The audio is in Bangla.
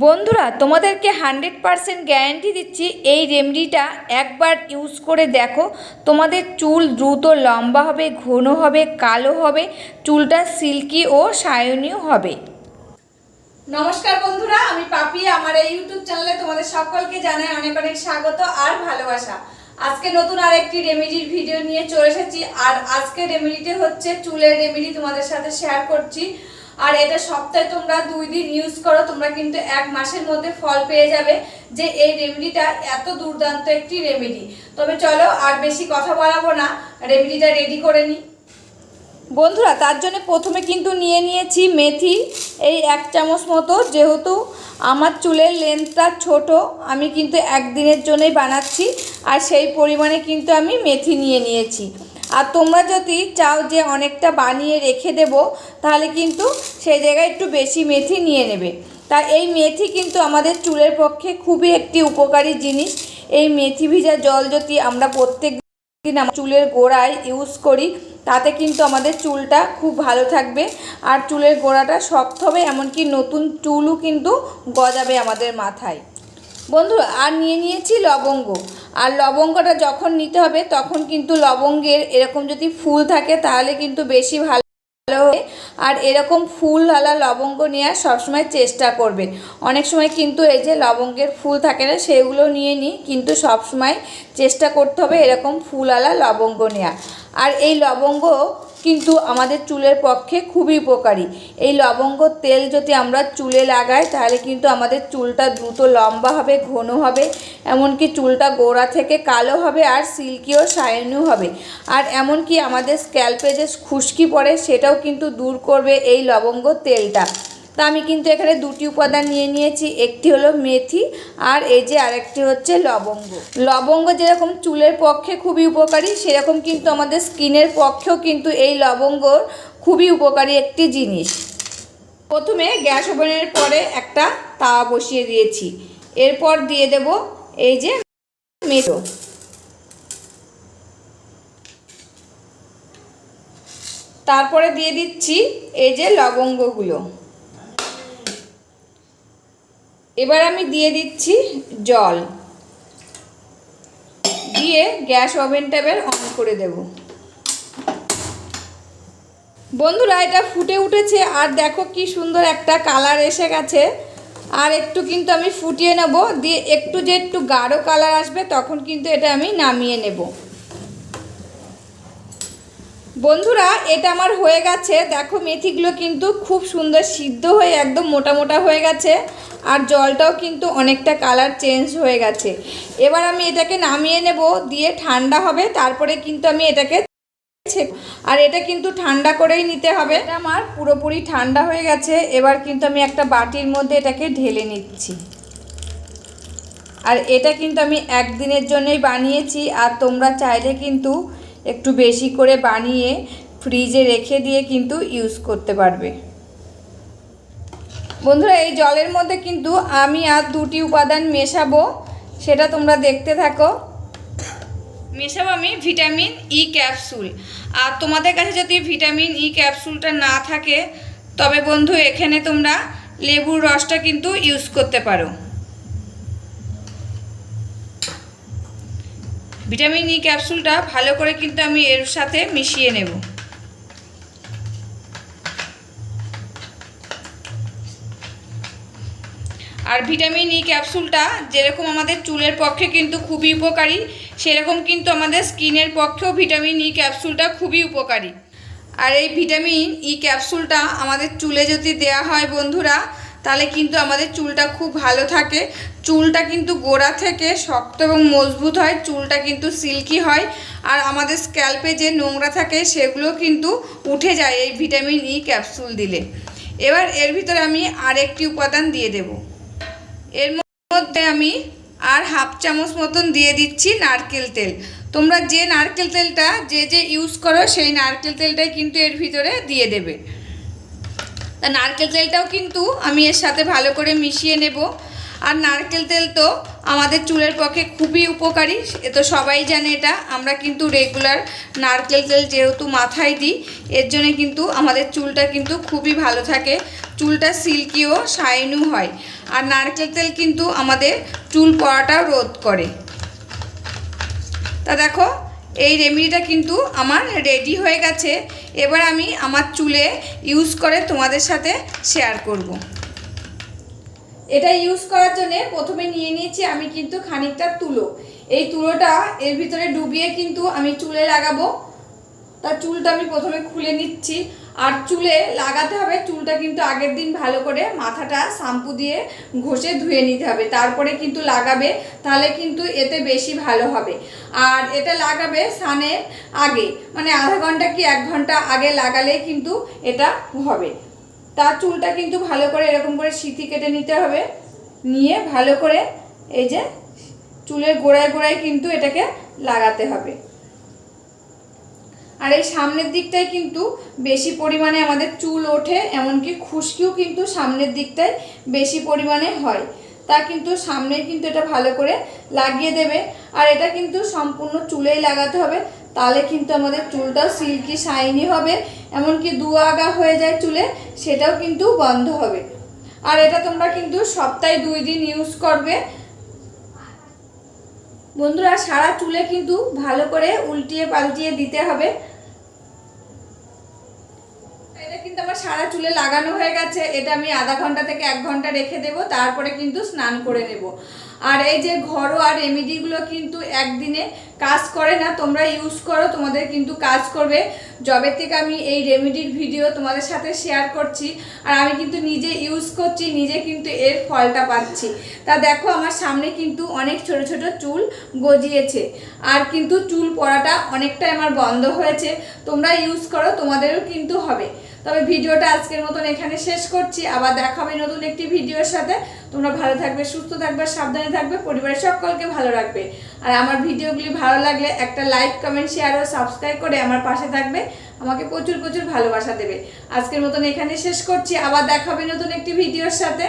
বন্ধুরা তোমাদেরকে 100% গ্যারান্টি দিচ্ছি এই রেমেডিটা একবার ইউজ করে দেখো, তোমাদের চুল দ্রুত লম্বা হবে, ঘন হবে, কালো হবে, চুলটা সিল্কি ও শাইনিও হবে। নমস্কার বন্ধুরা, আমি পাপি। আমার এই ইউটিউব চ্যানেলে তোমাদের সকলকে জানাই অনেক অনেক স্বাগত আর ভালোবাসা। আজকে নতুন আরেকটি রেমেডির ভিডিও নিয়ে চলে এসেছি। আর আজকে রেমেডিটা হচ্ছে চুলের রেমেডি, তোমাদের সাথে শেয়ার করছি। আর এটা সপ্তাহে তোমরা 2 দিন ইউজ করো, তোমরা কিন্তু 1 মাসের মধ্যে ফল পেয়ে যাবে। যে এই রেমেডিটা এত দুর্দান্ত একটি রেমেডি। তবে চলো আর বেশি কথা বলাবো না, রেমেডিটা রেডি করে নিই। বন্ধুরা তার জন্য প্রথমে কিন্তু নিয়ে নিয়েছি মেথি, এই 1 চামচ মতো। যেহেতু আমার চুলের লেন্থটা ছোট, আমি কিন্তু একদিনের জন্যই বানাচ্ছি, আর সেই পরিমাণে কিন্তু আমি মেথি নিয়ে নিয়েছি। আর তোমরা যদি চাও যে অনেকটা বানিয়ে রেখে দেব, তাহলে কিন্তু সেই জায়গায় একটু বেশি মেথি নিয়ে নেবে। তা এই মেথি কিন্তু আমাদের চুলের পক্ষে খুবই একটি উপকারী জিনিস। এই মেথি ভিজা জল যদি আমরা প্রত্যেক দিন আমার চুলের গোড়ায় ইউজ করি, তাতে কিন্তু আমাদের চুলটা খুব ভালো থাকবে, আর চুলের গোড়াটা শক্ত হবে, এমনকি নতুন চুলও কিন্তু গজাবে আমাদের মাথায়। বন্ধুরা আর নিয়ে নিয়েছি লবঙ্গ। আর লবঙ্গটা যখন নিতে হবে তখন কিন্তু লবঙ্গের এরকম যদি ফুল থাকে তাহলে কিন্তু বেশি ভালো হবে। আর এরকম ফুলওয়ালা লবঙ্গ নেওয়ার সবসময় চেষ্টা করবে। অনেক সময় কিন্তু এই যে লবঙ্গের ফুল থাকে না, সেগুলো নিয়ে নিই, কিন্তু সবসময় চেষ্টা করতে হবে এরকম ফুলওয়ালা লবঙ্গ নেওয়া। আর এই লবঙ্গ কিন্তু আমাদের চুলের পক্ষে খুবই উপকারী। এই লবঙ্গ তেল যদি আমরা চুলে লাগাই তাহলে কিন্তু আমাদের চুলটা দ্রুত লম্বা হবে, ঘন হবে, এমনকি চুলটা গোড়া থেকে কালো হবে, আর সিল্কি ও শাইনিও হবে। আর এমনকি আমাদের স্ক্যাল্পে যে খুশকি পড়ে সেটাও কিন্তু দূর করবে এই লবঙ্গ তেলটা। তা আমি কিন্তু এখানে 2টি উপাদান নিয়ে নিয়েছি। একটি হলো মেথি, আর এই যে আরেকটি হচ্ছে লবঙ্গ। লবঙ্গ যেরকম চুলের পক্ষে খুবই উপকারী, সেরকম কিন্তু আমাদের স্কিনের পক্ষেও কিন্তু এই লবঙ্গ খুবই উপকারী একটি জিনিস। প্রথমে গ্যাস ওভেনের পরে একটা তাওয়া বসিয়ে দিয়েছি। এরপর দিয়ে দেব এই যে মেথি, তারপরে দিয়ে দিচ্ছি এই যে লবঙ্গগুলো। এবার আমি দিয়ে দিচ্ছি জল, দিয়ে গ্যাস ওভেনটা এবার অন করে দেব। বন্ধুরা এটা ফুটে উঠেছে, আর দেখো কি সুন্দর একটা কালার এসে গেছে। আর একটু কিন্তু আমি ফুটিয়ে নেব, দিয়ে একটু গাঢ় কালার আসবে তখন কিন্তু এটা আমি নামিয়ে নেব। বন্ধুরা এটা আমার হয়ে গেছে। দেখো মেথিগুলো কিন্তু খুব সুন্দর সিদ্ধ হয়ে একদম মোটা মোটা হয়ে গেছে, আর জলটাও কিন্তু অনেকটা কালার চেঞ্জ হয়ে গেছে। এবার আমি এটাকে নামিয়ে নেব, দিয়ে ঠান্ডা হবে, তারপরে কিন্তু আমি এটাকে আর এটা কিন্তু ঠান্ডা করেই নিতে হবে। এটা আমার পুরোপুরি ঠান্ডা হয়ে গেছে। এবার কিন্তু আমি একটা বাটির মধ্যে এটাকে ঢেলে নিচ্ছি। আর এটা কিন্তু আমি একদিনের জন্যই বানিয়েছি, আর তোমরা চাইলে কিন্তু একটু বেশি করে বানিয়ে ফ্রিজে রেখে দিয়ে কিন্তু ইউজ করতে পারবে। বন্ধুরা এই জলের মধ্যে কিন্তু আমি আর 2টি উপাদান মেশাবো, সেটা তোমরা দেখতে থাকো। মেশাবো আমি ভিটামিন ই ক্যাপসুল। আর তোমাদের কাছে যদি ভিটামিন ই ক্যাপসুলটা না থাকে, তবে বন্ধু এখানে তোমরা লেবুর রসটা কিন্তু ইউজ করতে পারো। ভিটামিন ই ক্যাপসুলটা ভালো করে কিন্তু আমি এর সাথে মিশিয়ে নেব। আর ভিটামিন ই ক্যাপসুলটা যেরকম আমাদের চুলের পক্ষে কিন্তু খুবই উপকারী, সেরকম কিন্তু আমাদের স্কিনের পক্ষেও ভিটামিন ই ক্যাপসুলটা খুবই উপকারী। আর এই ভিটামিন ই ক্যাপসুলটা আমাদের চুলে যদি দেয়া হয় বন্ধুরা, তাহলে কিন্তু আমাদের চুলটা খুব ভালো থাকে। চুলটা কিন্তু গোড়া থেকে শক্ত এবং মজবুত হয়, চুলটা কিন্তু সিল্কি হয়, আর আমাদের স্ক্যাল্পে যে নোংরা থাকে সেগুলো কিন্তু উঠে যায় এই ভিটামিন ই ক্যাপসুল দিলে। এবার এর ভিতরে আমি আরেকটি উপাদান দিয়ে দেব। এর মধ্যে আমি আর 1/2 চামচ মতন দিয়ে দিচ্ছি নারকেল তেল। তোমরা যে নারকেল তেলটা যে ইউজ করো সেই নারকেল তেলটাই কিন্তু এর ভিতরে দিয়ে দেবে। তা নারকেল তেলটাও কিন্তু আমি এর সাথে ভালো করে মিশিয়ে নেব। আর নারকেল তেল তো আমাদের চুলের পক্ষে খুবই উপকারী, এ তো সবাই জানে। এটা আমরা কিন্তু রেগুলার নারকেল তেল যেহেতু মাথায় দিই, এর জন্য কিন্তু আমাদের চুলটা কিন্তু খুবই ভালো থাকে, চুলটা সিল্কিও শাইনও হয়। আর নারকেল তেল কিন্তু আমাদের চুল পড়াটাও রোধ করে। তা দেখো এই রেমেডিটা কিন্তু আমার রেডি হয়ে গেছে। এবার আমি আমার চুলে ইউজ করে তোমাদের সাথে শেয়ার করব। এটা ইউজ করার জন্য প্রথমে নিয়ে নিয়েছি আমি কিন্তু খানিকটা তুলো। এই তুলোটা এর ভিতরে ডুবিয়ে কিন্তু আমি চুলে লাগাবো। তার চুলটা আমি প্রথমে খুলে নিচ্ছি। আর চুলে লাগাতে হবে, চুলটা কিন্তু আগের দিন ভালো করে মাথাটা শ্যাম্পু দিয়ে ঘষে ধুয়ে নিতে হবে, তারপরে কিন্তু লাগাবে, তাহলে কিন্তু এতে বেশি ভালো হবে। আর এটা লাগাবে স্নানের আগে, মানে আধা ঘন্টা কি 1 ঘন্টা আগে লাগালে কিন্তু এটা হবে। তার চুলটা কিন্তু ভালো করে এরকম করে সিঁথি কেটে নিতে হবে, নিয়ে ভালো করে এই যে চুলের গোড়ায় গোড়ায় কিন্তু এটাকে লাগাতে হবে। আর এই সামনের দিকটায় কিন্তু বেশি পরিমাণে আমাদের চুল ওঠে, এমনকি খুশকিও কিন্তু সামনের দিকটায় বেশি পরিমাণে হয়। তা কিন্তু সামনে কিন্তু এটা ভালো করে লাগিয়ে দেবে। আর এটা কিন্তু সম্পূর্ণ চুলেই লাগাতে হবে, তাহলে কিন্তু আমাদের চুলটাও সিল্কি শাইনি হবে, এমনকি দুআগা হয়ে যায় চুলে, সেটাও কিন্তু বন্ধ হবে। আর এটা তোমরা কিন্তু সপ্তাহে 2 দিন ইউজ করবে বন্ধুরা। সারা চুলে কিন্তু ভালো করে উল্টিয়ে পাল্টিয়ে দিতে হবে। এটা কিন্তু আমার সারা চুলে লাগানো হয়ে গেছে। এটা আমি আধা ঘন্টা থেকে 1 ঘন্টা রেখে দেব, তারপরে কিন্তু স্নান করে নেব। আর এই যে ঘরোয়া রেমেডিগুলো কিন্তু একদিনে কাজ করে না, তোমরা ইউজ করো, তোমাদের কিন্তু কাজ করবে। যবে থেকে আমি এই রেমেডির ভিডিও তোমাদের সাথে শেয়ার করছি, আর আমি কিন্তু নিজে ইউজ করছি, নিজে কিন্তু এর ফলটা পাচ্ছি। তা দেখো আমার সামনে কিন্তু অনেক ছোট ছোট চুল গজিয়েছে, আর কিন্তু চুল পড়াটা অনেকটাই আমার বন্ধ হয়েছে। তোমরা ইউজ করো, তোমাদেরও কিন্তু হবে। তবে ভিডিওটা আজকের মতন এখানে শেষ করছি, আবার দেখা হবে নতুন একটি ভিডিওর সাথে। তোমরা ভালো থাকবে, সুস্থ থাকবে, সাবধানে থাকবে, পরিবারের সকলকে ভালো রাখবে। আর আমার ভিডিওগুলি ভালো লাগলে একটা লাইক, কমেন্ট, শেয়ার ও সাবস্ক্রাইব করে আমার পাশে থাকবে, আমাকে প্রচুর প্রচুর ভালোবাসা দেবে। আজকের মতন এখানে শেষ করছি, আবার দেখা হবে নতুন একটি ভিডিওর সাথে।